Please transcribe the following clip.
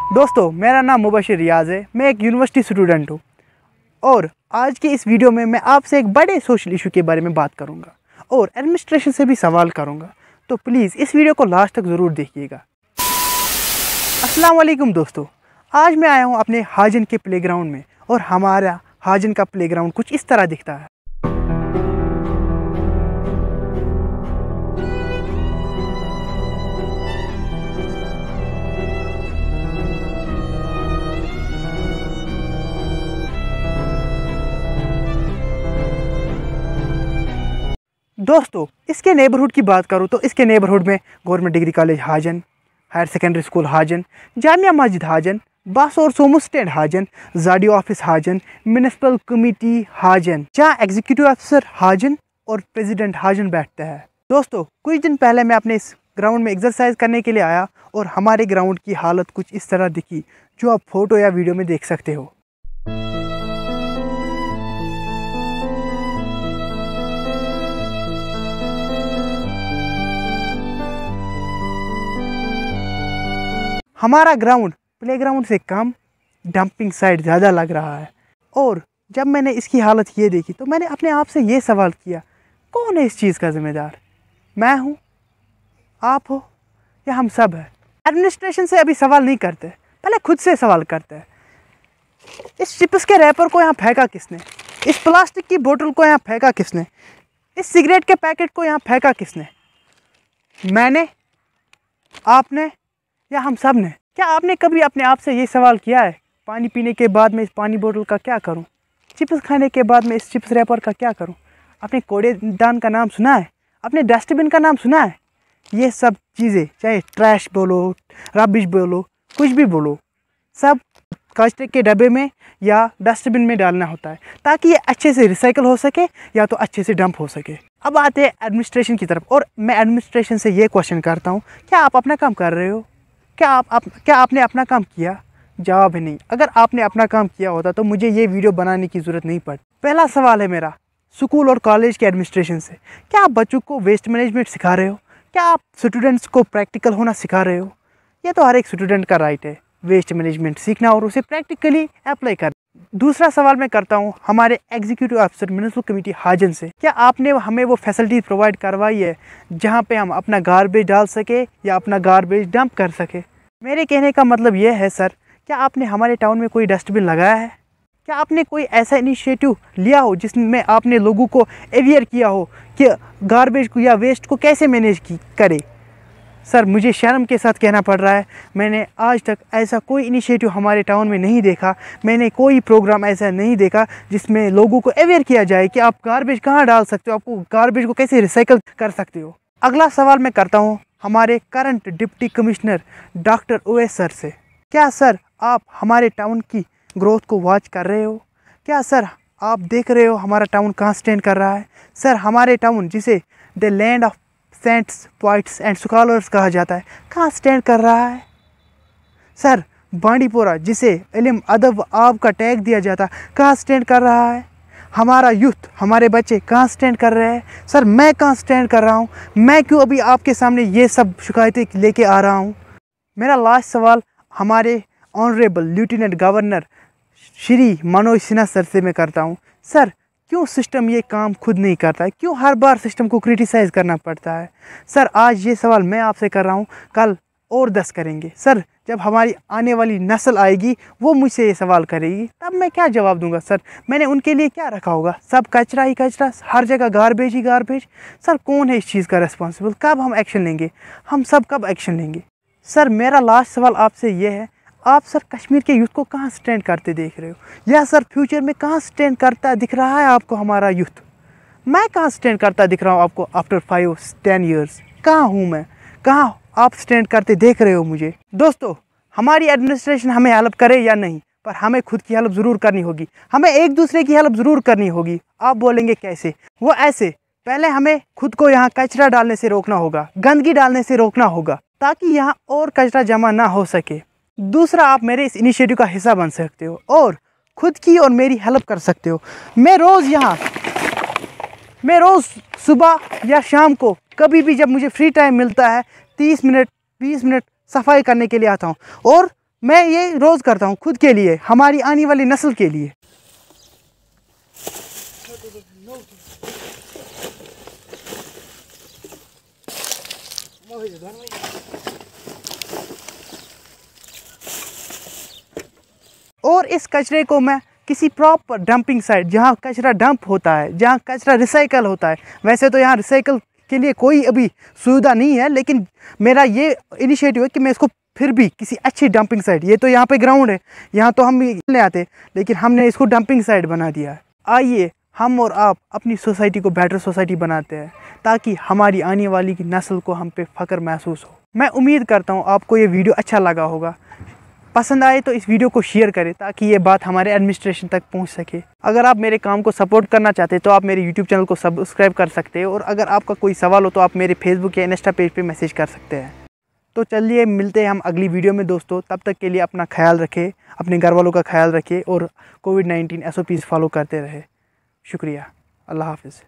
दोस्तों, मेरा नाम मुबशिर रियाज़ है। मैं एक यूनिवर्सिटी स्टूडेंट हूँ और आज की इस वीडियो में मैं आपसे एक बड़े सोशल इशू के बारे में बात करूँगा और एडमिनिस्ट्रेशन से भी सवाल करूँगा। तो प्लीज़ इस वीडियो को लास्ट तक ज़रूर देखिएगा। अस्सलाम वालेकुम दोस्तों, आज मैं आया हूँ अपने हाजन के प्लेग्राउंड में और हमारा हाजन का प्लेग्राउंड कुछ इस तरह दिखता है। दोस्तों, इसके नेबरहुड की बात करूँ तो इसके नेबरहुड में government degree college Hajin, higher secondary school Hajin, Jamia Masjid Hajin, बस और सोमो stand Hajin, जाडियो office Hajin, municipal committee Hajin, जहाँ एग्जीक्यूटिव अफसर हाजन और प्रेसिडेंट हाजन बैठता है। दोस्तों, कुछ दिन पहले मैं अपने इस ग्राउंड में एक्सरसाइज करने के लिए आया और हमारे ग्राउंड की हालत कुछ इस तरह दिखी जो आप फोटो या वीडियो में देख सकते हो। हमारा ग्राउंड प्लेग्राउंड से कम डंपिंग साइड ज़्यादा लग रहा है और जब मैंने इसकी हालत ये देखी तो मैंने अपने आप से ये सवाल किया, कौन है इस चीज़ का ज़िम्मेदार? मैं हूँ, आप हो, या हम सब हैं? एडमिनिस्ट्रेशन से अभी सवाल नहीं करते, पहले खुद से सवाल करते हैं। इस चिप्स के रैपर को यहाँ फेंका किसने? इस प्लास्टिक की बोतल को यहाँ फेंका किसने? इस सिगरेट के पैकेट को यहाँ फेंका किसने? मैंने, आपने, या हम सब ने? क्या आपने कभी अपने आप से ये सवाल किया है, पानी पीने के बाद में इस पानी बोतल का क्या करूं? चिप्स खाने के बाद में इस चिप्स रैपर का क्या करूं? आपने कूड़ेदान का नाम सुना है? आपने डस्टबिन का नाम सुना है? ये सब चीज़ें, चाहे ट्रैश बोलो, रबिश बोलो, कुछ भी बोलो, सब कचरे के डब्बे में या डस्टबिन में डालना होता है ताकि ये अच्छे से रिसाइकल हो सके या तो अच्छे से डंप हो सके। अब आते हैं एडमिनिस्ट्रेशन की तरफ और मैं एडमिनिस्ट्रेशन से ये क्वेश्चन करता हूँ, क्या आप अपना काम कर रहे हो? क्या आपने अपना काम किया? जवाब है नहीं। अगर आपने अपना काम किया होता तो मुझे ये वीडियो बनाने की ज़रूरत नहीं पड़ती। पहला सवाल है मेरा स्कूल और कॉलेज के एडमिनिस्ट्रेशन से, क्या आप बच्चों को वेस्ट मैनेजमेंट सिखा रहे हो? क्या आप स्टूडेंट्स को प्रैक्टिकल होना सिखा रहे हो? ये तो हर एक स्टूडेंट का राइट है वेस्ट मैनेजमेंट सीखना और उसे प्रैक्टिकली अप्लाई करना। दूसरा सवाल मैं करता हूँ हमारे एग्जीक्यूटिव अफसर म्युनिसिपल कमेटी हाजन से, क्या आपने हमें वो फैसिलिटी प्रोवाइड करवाई है जहाँ पे हम अपना गार्बेज डाल सके या अपना गार्बेज डंप कर सके? मेरे कहने का मतलब ये है सर, क्या आपने हमारे टाउन में कोई डस्टबिन लगाया है? क्या आपने कोई ऐसा इनिशिएटिव लिया हो जिसमें आपने लोगों को अवेयर किया हो कि गार्बेज को या वेस्ट को कैसे मैनेज करे? सर, मुझे शर्म के साथ कहना पड़ रहा है, मैंने आज तक ऐसा कोई इनिशिएटिव हमारे टाउन में नहीं देखा। मैंने कोई प्रोग्राम ऐसा नहीं देखा जिसमें लोगों को अवेयर किया जाए कि आप गार्बेज कहाँ डाल सकते हो, आपको गार्बेज को कैसे रिसाइकल कर सकते हो। अगला सवाल मैं करता हूँ हमारे current deputy commissioner doctor Owais sir से, क्या सर आप हमारे टाउन की ग्रोथ को वॉच कर रहे हो? क्या सर आप देख रहे हो हमारा टाउन कहाँ स्टैंड कर रहा है? सर, हमारे टाउन जिसे the land of cents, poets and scholars कहा जाता है, कहाँ स्टैंड कर रहा है? सर, बांडीपोरा जिसे इल्म अदब आब का टैग दिया जाता है, कहाँ स्टैंड कर रहा है? हमारा यूथ, हमारे बच्चे कहाँ स्टैंड कर रहे हैं? सर, मैं कहाँ स्टैंड कर रहा हूँ? मैं क्यों अभी आपके सामने ये सब शिकायतें लेके आ रहा हूँ? मेरा लास्ट सवाल हमारे honourable lieutenant governor Shri Manoj Sinha sir से मैं करता हूँ, सर क्यों सिस्टम ये काम खुद नहीं करता है? क्यों हर बार सिस्टम को क्रिटिसाइज़ करना पड़ता है? सर, आज ये सवाल मैं आपसे कर रहा हूँ, कल और 10 करेंगे। सर, जब हमारी आने वाली नस्ल आएगी वो मुझसे ये सवाल करेगी, तब मैं क्या जवाब दूंगा? सर, मैंने उनके लिए क्या रखा होगा? सब कचरा ही कचरा, हर जगह गार्बेज ही गार्बेज। सर, कौन है इस चीज़ का रिस्पॉन्सिबल? कब हम एक्शन लेंगे? हम सब कब एक्शन लेंगे? सर, मेरा लास्ट सवाल आपसे ये है, आप सर कश्मीर के यूथ को कहाँ स्टैंड करते देख रहे हो? या सर फ्यूचर में कहाँ स्टैंड करता दिख रहा है आपको हमारा यूथ? मैं कहाँ स्टैंड करता दिख रहा हूँ आपको आफ्टर 5-10 ईयर्स? कहाँ हूँ मैं? कहाँ आप स्टैंड करते देख रहे हो मुझे? दोस्तों, हमारी एडमिनिस्ट्रेशन हमें हेल्प करे या नहीं, पर हमें खुद की हेल्प ज़रूर करनी होगी। हमें एक दूसरे की हेल्प ज़रूर करनी होगी। आप बोलेंगे कैसे? वो ऐसे, पहले हमें खुद को यहाँ कचरा डालने से रोकना होगा, गंदगी डालने से रोकना होगा ताकि यहाँ और कचरा जमा ना हो सके। दूसरा, आप मेरे इस इनिशिएटिव का हिस्सा बन सकते हो और खुद की और मेरी हेल्प कर सकते हो। मैं रोज़ सुबह या शाम को कभी भी जब मुझे फ्री टाइम मिलता है 30 मिनट 20 मिनट सफाई करने के लिए आता हूँ और मैं ये रोज़ करता हूँ खुद के लिए, हमारी आने वाली नस्ल के लिए। और इस कचरे को मैं किसी प्रॉपर डंपिंग साइट, जहाँ कचरा डंप होता है, जहाँ कचरा रिसाइकल होता है, वैसे तो यहाँ रिसाइकल के लिए कोई अभी सुविधा नहीं है, लेकिन मेरा ये इनिशिएटिव है कि मैं इसको फिर भी किसी अच्छी डंपिंग साइट, ये तो यहाँ पे ग्राउंड है, यहाँ तो हम ले आते, लेकिन हमने इसको डंपिंग साइट बना दिया है। आइए हम और आप अपनी सोसाइटी को बेटर सोसाइटी बनाते हैं, ताकि हमारी आने वाली की नस्ल को हम पे फ़ख्र महसूस हो। मैं उम्मीद करता हूँ आपको ये वीडियो अच्छा लगा होगा। पसंद आए तो इस वीडियो को शेयर करें, ताकि ये बात हमारे एडमिनिस्ट्रेशन तक पहुंच सके। अगर आप मेरे काम को सपोर्ट करना चाहते हैं तो आप मेरे यूट्यूब चैनल को सब्सक्राइब कर सकते हैं, और अगर आपका कोई सवाल हो तो आप मेरे फेसबुक या इंस्टा पेज पे मैसेज कर सकते हैं। तो चलिए मिलते हैं हम अगली वीडियो में दोस्तों। तब तक के लिए अपना ख्याल रखें, अपने घर वालों का ख्याल रखें, और कोविड-19 SOPs फॉलो करते रहे। शुक्रिया। अल्लाह हाफ़िज़।